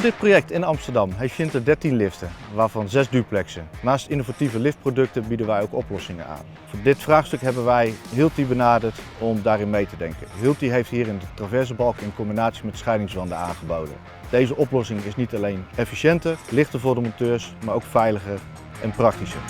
Voor dit project in Amsterdam heeft Hilti 13 liften, waarvan 6 duplexen. Naast innovatieve liftproducten bieden wij ook oplossingen aan. Voor dit vraagstuk hebben wij Hilti benaderd om daarin mee te denken. Hilti heeft hierin de traversebalk in combinatie met scheidingswanden aangeboden. Deze oplossing is niet alleen efficiënter, lichter voor de monteurs, maar ook veiliger en praktischer.